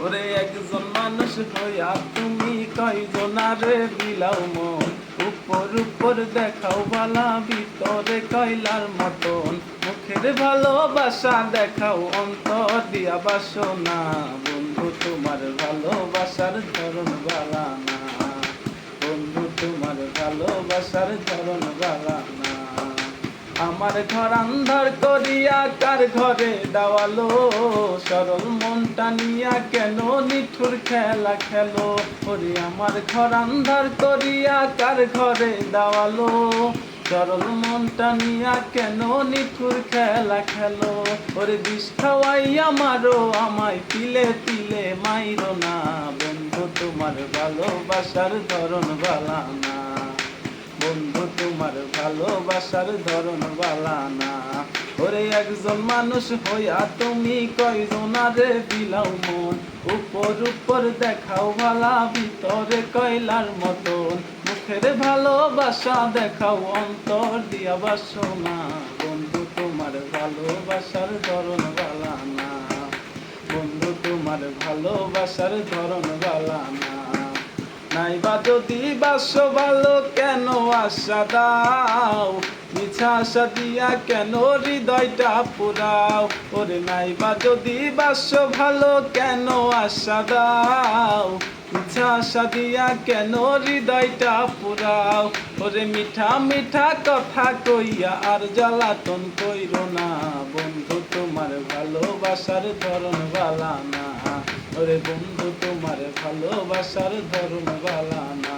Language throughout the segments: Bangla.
ওরে একজন মানুষ হইয়া তুমি কয়জনারে বিলাও মন, উপর উপর দেখাও বালা ভিতরে কয়লার মতন, মুখের ভালোবাসা দেখাও অন্তর দিয়া বাসনা, বন্ধু তোমার ভালোবাসার ধরন বালা না, বন্ধু তোমার ভালোবাসার ধরন বালা না। আমার ঘর আন্ধার করিয়া কার ঘরে দেওয়ালো, সরল মনটা নিয়া কেন নিঠুর খেলা খেলো, ওরে আমার ঘর আন্ধার করিয়া কার ঘরে দেওয়ালো, সরল মনটা নিয়া কেন নিঠুর খেলা খেলো, ওরে বিষ খাওয়াই আমারও আমায় তিলে তিলে মাইরো না, বন্ধু তোমার ভালোবাসার ধরন বালা না, বন্ধু তোমার ভালোবাসার ধরন বালা না। ওরে একজন মানুষ হইয়া তুমি কয়জনারে বিলাও মন, উপর উপর দেখাও ভালা ভিতরে কয়লার মতন, মুখের ভালোবাসা দেখাও অন্তর দিয়া বাসনা, বন্ধু তোমার ভালোবাসার ধরন বালা না, বন্ধু তোমার ভালোবাসার ধরন বালা না। নাইবা যদি বাসো ভালো কেন আশা দাও, মিছা আশা দিয়া কেন হৃদয়টা পুরাও, ওরে নাইবা যদি বাসো ভালো কেন আশা দাও, মিছা আশা দিয়া কেন হৃদয়টা পুরাও, ওরে মিঠা মিঠা কথা কইয়া আর জ্বালাতন কইরো না, বন্ধু তোমার ভালোবাসার ধরন বালা না, ওরে বন্ধু তোমার ভালোবাসার ধরন বালা না।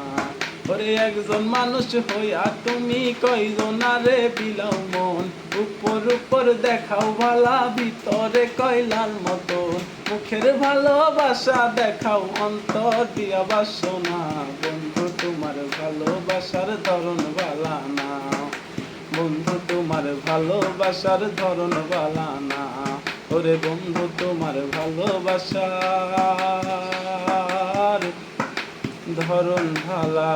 ওরে একজন মানুষ হইয়া তুমি কয়জনারে বিলাও মন, উপর উপর দেখাও ভালা ভিতরে কয়লার মতন, মুখের ভালোবাসা দেখাও অন্তর দিয়া বাসনা, বন্ধু তোমার ভালোবাসার ধরন বালা না, বন্ধু তোমার ভালোবাসার ধরন বালা না, ওরে বন্ধু তোমার ভালোবাসার ধরন ভালা